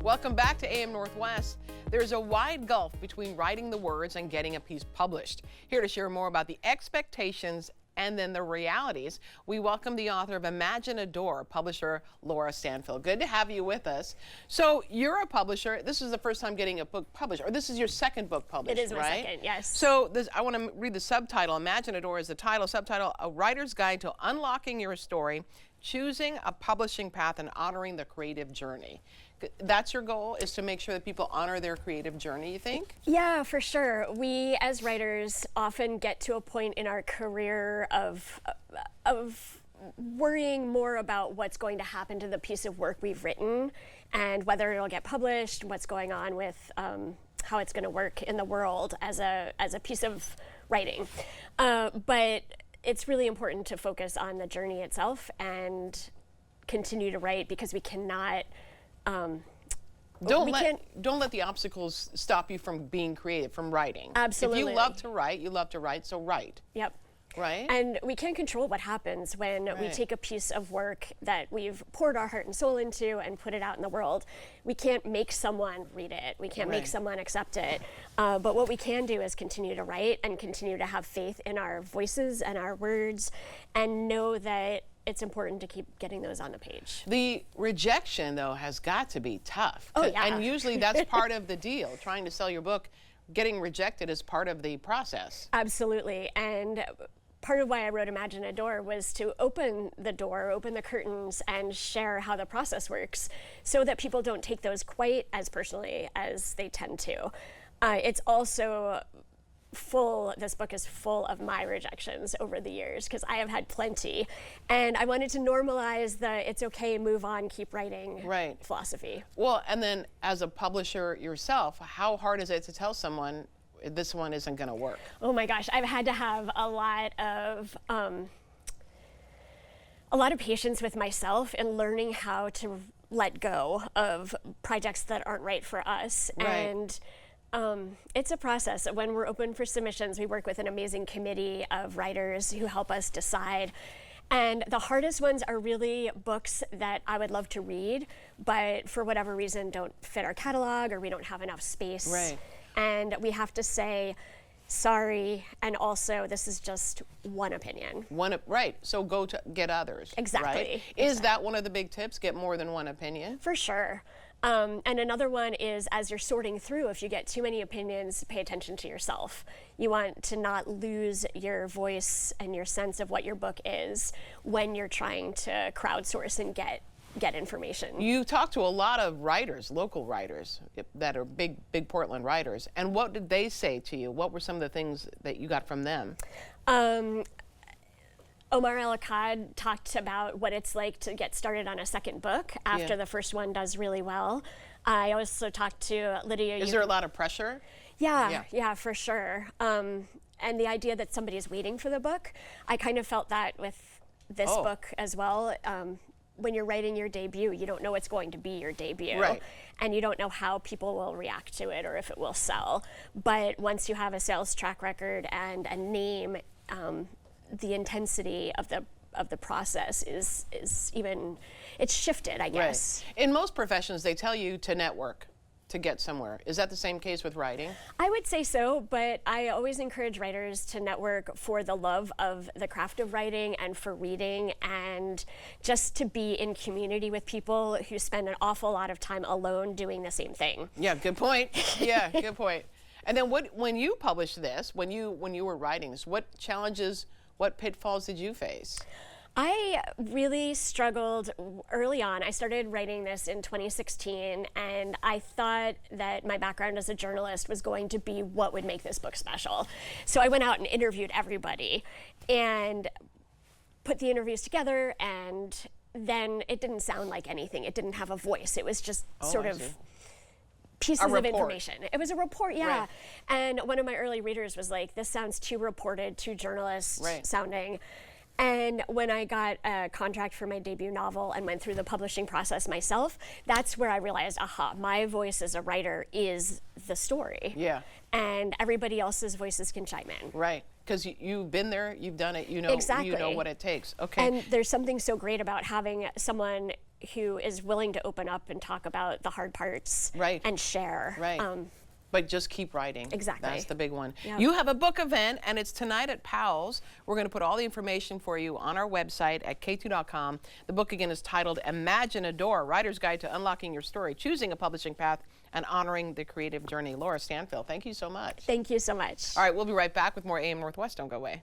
Welcome back to AM Northwest. There's a wide gulf between writing the words and getting a piece published. Here to share more about the expectations and then the realities, we welcome the author of Imagine a Door, publisher Laura Stanfill. Good to have you with us. So you're a publisher. This is the first time getting a book published, or this is your second book published, right? It is my second, yes. So I want to read the subtitle. Imagine a Door is the title. Subtitle, A Writer's Guide to Unlocking Your Story, Choosing a Publishing Path and Honoring the Creative Journey. That's your goal, is to make sure that people honor their creative journey, you think? Yeah, for sure. We as writers often get to a point in our career of worrying more about what's going to happen to the piece of work we've written and whether it'll get published, what's going on with how it's going to work in the world as a piece of writing. But it's really important to focus on the journey itself and continue to write, because we cannot don't let the obstacles stop you from being creative, from writing. Absolutely. If you love to write, so write. Yep. Right? And we can't control what happens when we take a piece of work that we've poured our heart and soul into and put it out in the world. We can't make someone read it. We can't make someone accept it. But what we can do is continue to write and continue to have faith in our voices and our words, and know that it's important to keep getting those on the page. The rejection, though, has got to be tough. Oh, yeah. And usually that's part of the deal. Trying to sell your book, getting rejected is part of the process. Absolutely. And part of why I wrote Imagine a Door was to open the door, open the curtains, and share how the process works so that people don't take those quite as personally as they tend to. It's also this book is full of my rejections over the years, because I have had plenty, and I wanted to normalize the it's okay, move on, keep writing philosophy. Well, and then as a publisher yourself, how hard is it to tell someone this one isn't going to work? Oh my gosh, I've had to have a lot of patience with myself in learning how to let go of projects that aren't right for us. And it's a process. When we're open for submissions, we work with an amazing committee of writers who help us decide. And the hardest ones are really books that I would love to read, but for whatever reason don't fit our catalog, or we don't have enough space. Right. And we have to say, sorry, and also this is just one opinion. Right, so go to get others. Exactly. Right? Is that one of the big tips, get more than one opinion? For sure. And another one is, as you're sorting through, if you get too many opinions, pay attention to yourself. You want to not lose your voice and your sense of what your book is when you're trying to crowdsource and get information. You talk to a lot of writers, local writers that are big Portland writers, and what did they say to you? What were some of the things that you got from them? Omar El Akkad talked about what it's like to get started on a second book after the first one does really well. I also talked to Lydia. Is there a lot of pressure? Yeah, for sure. And the idea that somebody is waiting for the book, I kind of felt that with this book as well. When you're writing your debut, you don't know it's going to be your debut. Right. And you don't know how people will react to it or if it will sell. But once you have a sales track record and a name, the intensity of the process is even, it's shifted, I guess. Right. In most professions, they tell you to network to get somewhere. Is that the same case with writing? I would say so, but I always encourage writers to network for the love of the craft of writing and for reading, and just to be in community with people who spend an awful lot of time alone doing the same thing. Yeah, good point. Yeah, good point. And then when you published this, when you were writing this, what challenges, what pitfalls did you face? I really struggled early on. I started writing this in 2016, and I thought that my background as a journalist was going to be what would make this book special. So I went out and interviewed everybody and put the interviews together, and then it didn't sound like anything. It didn't have a voice. It was just sort of pieces of information. It was a report, yeah. Right. And one of my early readers was like, this sounds too reported, too journalist sounding. And when I got a contract for my debut novel and went through the publishing process myself, that's where I realized, aha, my voice as a writer is the story. Yeah. And everybody else's voices can chime in. Right. Because you've been there, you've done it, you know, exactly. You know what it takes. Okay. And there's something so great about having someone who is willing to open up and talk about the hard parts and share. But just keep writing. Exactly. That's the big one. Yep. You have a book event, and it's tonight at Powell's. We're going to put all the information for you on our website at k2.com. The book, again, is titled Imagine a Door, Writer's Guide to Unlocking Your Story, Choosing a Publishing Path, and Honoring the Creative Journey. Laura Stanfill, thank you so much. Thank you so much. All right, we'll be right back with more AM Northwest. Don't go away.